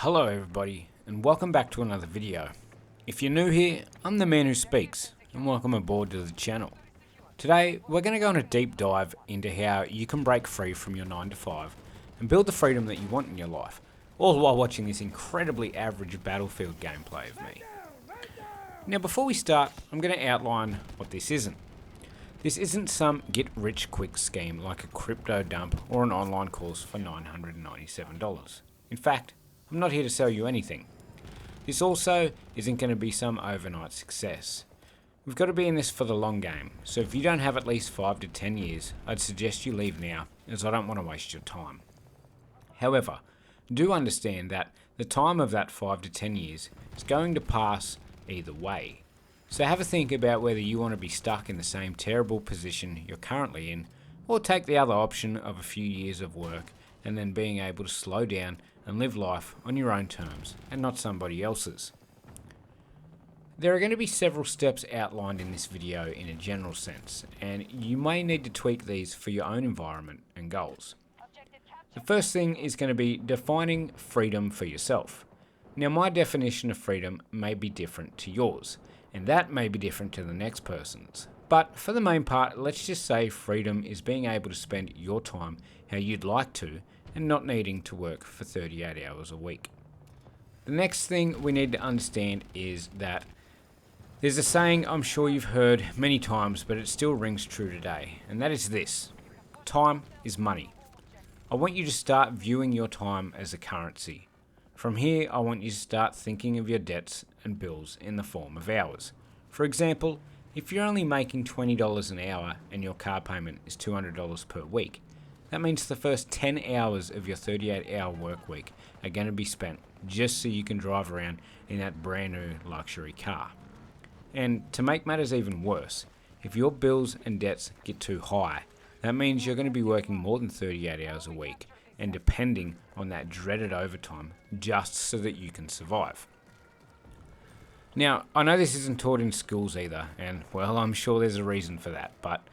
Hello everybody, and welcome back to another video. If you're new here, I'm the man who speaks, and welcome aboard to the channel. Today, we're going to go on a deep dive into how you can break free from your 9 to 5 and build the freedom that you want in your life, all while watching this incredibly average Battlefield gameplay of me. Now before we start, I'm going to outline what this isn't. This isn't some get-rich-quick scheme like a crypto dump or an online course for $997. In fact, I'm not here to sell you anything. This also isn't going to be some overnight success. We've got to be in this for the long game, so if you don't have at least 5 to 10 years, I'd suggest you leave now, as I don't want to waste your time. However, do understand that the time of that 5 to 10 years is going to pass either way. So have a think about whether you want to be stuck in the same terrible position you're currently in, or take the other option of a few years of work and then being able to slow down and live life on your own terms and not somebody else's. There are going to be several steps outlined in this video in a general sense, and you may need to tweak these for your own environment and goals. The first thing is going to be defining freedom for yourself. Now, my definition of freedom may be different to yours, and that may be different to the next person's. But for the main part, let's just say freedom is being able to spend your time how you'd like to and not needing to work for 38 hours a week. The next thing we need to understand is that there's a saying I'm sure you've heard many times, but it still rings true today, and that is this: time is money. I want you to start viewing your time as a currency. From here, I want you to start thinking of your debts and bills in the form of hours. For example, if you're only making $20 an hour and your car payment is $200 per week, that means the first 10 hours of your 38-hour work week are going to be spent just so you can drive around in that brand new luxury car. And to make matters even worse, if your bills and debts get too high, that means you're going to be working more than 38 hours a week and depending on that dreaded overtime just so that you can survive. Now, I know this isn't taught in schools either, and well, I'm sure there's a reason for that, but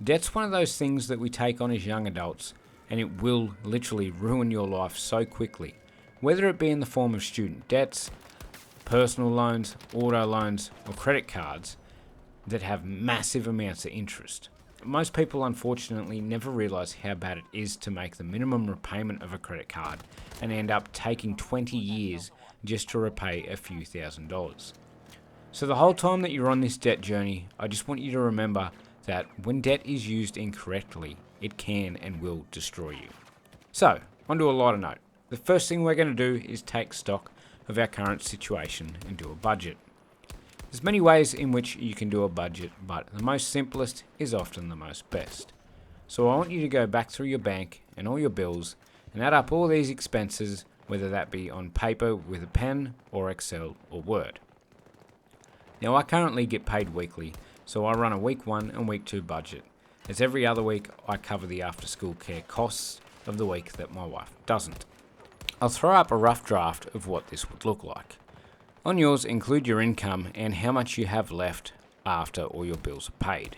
debt's one of those things that we take on as young adults, and it will literally ruin your life so quickly, whether it be in the form of student debts, personal loans, auto loans, or credit cards that have massive amounts of interest. Most people unfortunately never realize how bad it is to make the minimum repayment of a credit card and end up taking 20 years just to repay a few $1,000s. So the whole time that you're on this debt journey, I just want you to remember that when debt is used incorrectly, it can and will destroy you. So, onto a lighter note. The first thing we're going to do is take stock of our current situation and do a budget. There's many ways in which you can do a budget, but the most simplest is often the most best. So I want you to go back through your bank and all your bills and add up all these expenses, whether that be on paper with a pen or Excel or Word. Now I currently get paid weekly, so I run a week 1 and week 2 budget, as every other week I cover the after school care costs of the week that my wife doesn't. I'll throw up a rough draft of what this would look like. On yours, include your income and how much you have left after all your bills are paid.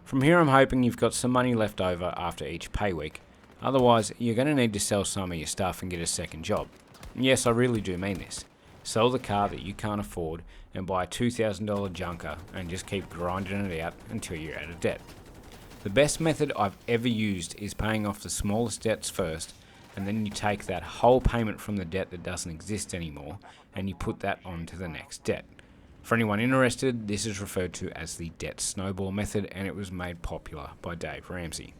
From here I'm hoping you've got some money left over after each pay week, otherwise you're going to need to sell some of your stuff and get a second job. And yes, I really do mean this. Sell the car that you can't afford and buy a $2,000 junker and just keep grinding it out until you're out of debt. The best method I've ever used is paying off the smallest debts first, and then you take that whole payment from the debt that doesn't exist anymore and you put that on to the next debt. For anyone interested, this is referred to as the debt snowball method, and it was made popular by Dave Ramsey.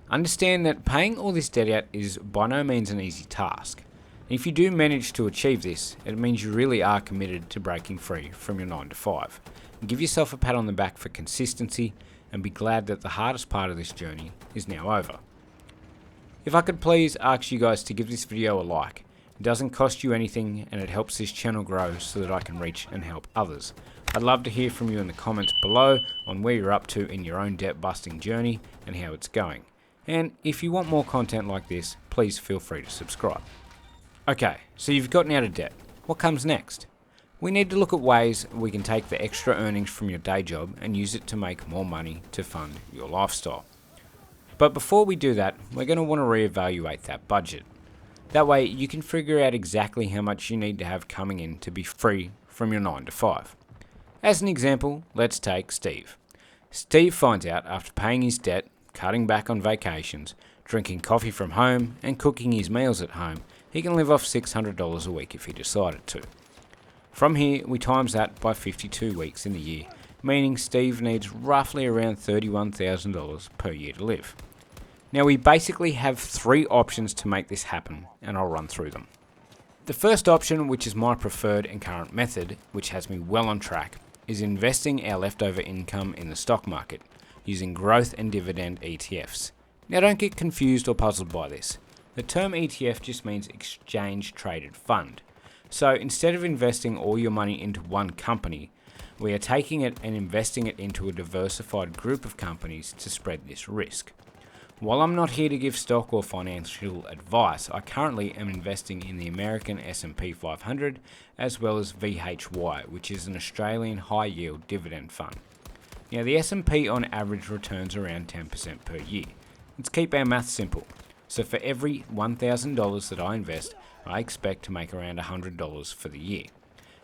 Understand that paying all this debt out is by no means an easy task. If you do manage to achieve this, it means you really are committed to breaking free from your 9 to 5. Give yourself a pat on the back for consistency and be glad that the hardest part of this journey is now over. If I could please ask you guys to give this video a like. It doesn't cost you anything and it helps this channel grow so that I can reach and help others. I'd love to hear from you in the comments below on where you're up to in your own debt busting journey and how it's going. And if you want more content like this, please feel free to subscribe. Okay, so you've gotten out of debt. What comes next? We need to look at ways we can take the extra earnings from your day job and use it to make more money to fund your lifestyle. But before we do that, we're going to want to reevaluate that budget. That way you can figure out exactly how much you need to have coming in to be free from your 9 to 5. As an example, let's take Steve. Steve finds out after paying his debt, cutting back on vacations, drinking coffee from home and cooking his meals at home, he can live off $600 a week if he decided to. From here, we times that by 52 weeks in the year, meaning Steve needs roughly around $31,000 per year to live. Now we basically have 3 options to make this happen, and I'll run through them. The first option, which is my preferred and current method, which has me well on track, is investing our leftover income in the stock market, using growth and dividend ETFs. Now don't get confused or puzzled by this. The term ETF just means exchange traded fund. So instead of investing all your money into one company, we are taking it and investing it into a diversified group of companies to spread this risk. While I'm not here to give stock or financial advice, I currently am investing in the American S&P 500 as well as VHY, which is an Australian high-yield dividend fund. Now the S&P on average returns around 10% per year. Let's keep our math simple. So for every $1,000 that I invest, I expect to make around $100 for the year.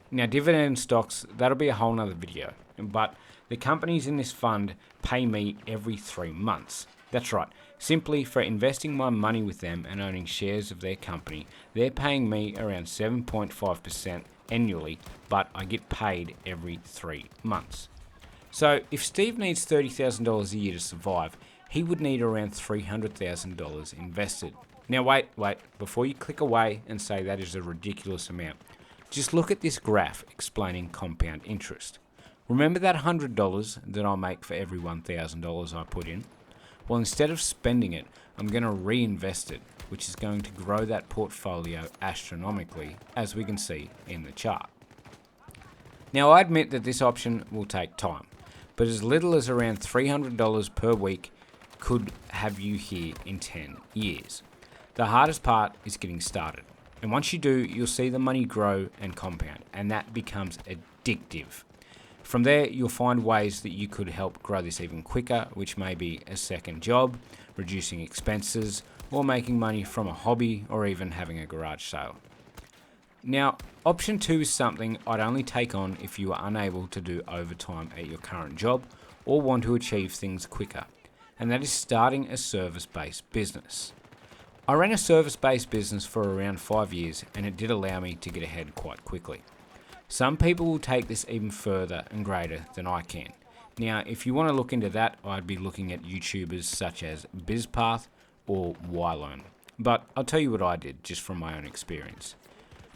Now dividend stocks, that'll be a whole nother video, but the companies in this fund pay me every 3 months. That's right, simply for investing my money with them and owning shares of their company, they're paying me around 7.5% annually, but I get paid every 3 months. So if Steve needs $30,000 a year to survive, he would need around $300,000 invested. Now wait, before you click away and say that is a ridiculous amount, just look at this graph explaining compound interest. Remember that $100 that I'll make for every $1,000 I put in? Well, instead of spending it, I'm going to reinvest it, which is going to grow that portfolio astronomically, as we can see in the chart. Now, I admit that this option will take time, but as little as around $300 per week could have you here in 10 years. The hardest part is getting started, and once you do, you'll see the money grow and compound, and that becomes addictive. From there, you'll find ways that you could help grow this even quicker, which may be a second job, reducing expenses, or making money from a hobby, or even having a garage sale. Now, option 2 is something I'd only take on if you are unable to do overtime at your current job or want to achieve things quicker, and that is starting a service-based business. I ran a service-based business for around 5 years, and it did allow me to get ahead quite quickly. Some people will take this even further and greater than I can. Now, if you want to look into that, I'd be looking at YouTubers such as BizPath or YLearn. But I'll tell you what I did just from my own experience.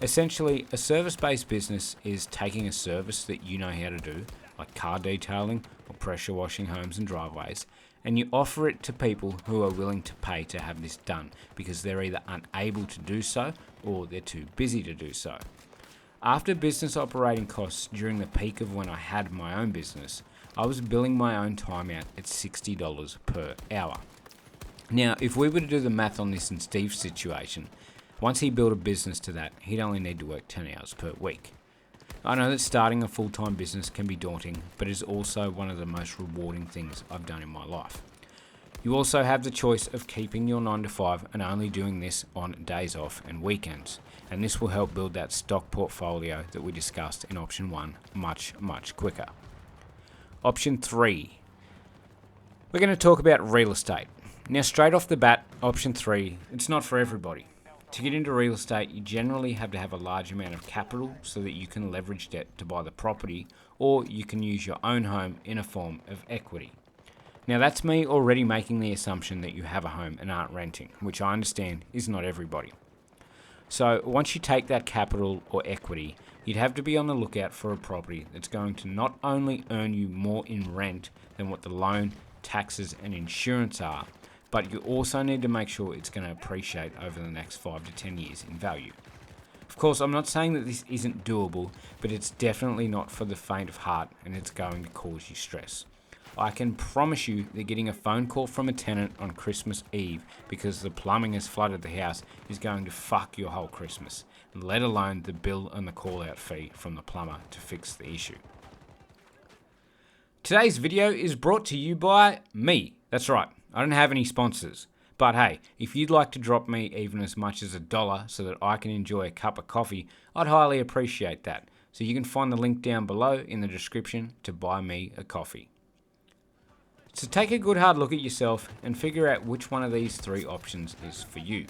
Essentially, a service-based business is taking a service that you know how to do, like car detailing or pressure washing homes and driveways, and you offer it to people who are willing to pay to have this done because they're either unable to do so or they're too busy to do so. After business operating costs during the peak of when I had my own business, I was billing my own time out at $60 per hour. Now, if we were to do the math on this in Steve's situation, once he built a business to that, he'd only need to work 10 hours per week. I know that starting a full-time business can be daunting, but it is also one of the most rewarding things I've done in my life. You also have the choice of keeping your 9 to 5 and only doing this on days off and weekends, and this will help build that stock portfolio that we discussed in option 1 much quicker. Option 3. We're going to talk about real estate. Now straight off the bat, option 3, it's not for everybody. To get into real estate, you generally have to have a large amount of capital so that you can leverage debt to buy the property, or you can use your own home in a form of equity. Now that's me already making the assumption that you have a home and aren't renting, which I understand is not everybody. So once you take that capital or equity, you'd have to be on the lookout for a property that's going to not only earn you more in rent than what the loan, taxes and insurance are, but you also need to make sure it's going to appreciate over the next 5 to 10 years in value. Of course, I'm not saying that this isn't doable, but it's definitely not for the faint of heart and it's going to cause you stress. I can promise you that getting a phone call from a tenant on Christmas Eve because the plumbing has flooded the house is going to fuck your whole Christmas, let alone the bill and the call-out fee from the plumber to fix the issue. Today's video is brought to you by me. That's right, I don't have any sponsors, But hey, if you'd like to drop me even as much as $1 so that I can enjoy a cup of coffee, I'd highly appreciate that. So you can find the link down below in the description to buy me a coffee. So take a good hard look at yourself and figure out which one of these 3 options is for you.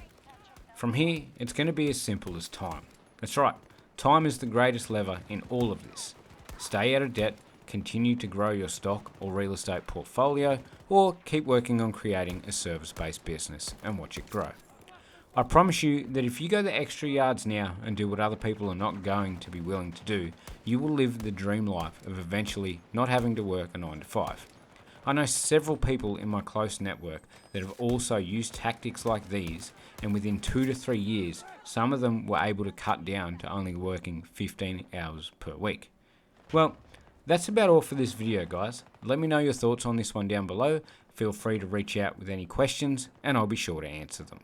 From here, it's going to be as simple as time. That's right, time is the greatest lever in all of this. Stay out of debt, continue to grow your stock or real estate portfolio, or keep working on creating a service-based business and watch it grow. I promise you that if you go the extra yards now and do what other people are not going to be willing to do, you will live the dream life of eventually not having to work a 9 to 5. I know several people in my close network that have also used tactics like these, and within 2 to 3 years, some of them were able to cut down to only working 15 hours per week. Well, that's about all for this video, guys. Let me know your thoughts on this one down below. Feel free to reach out with any questions and I'll be sure to answer them.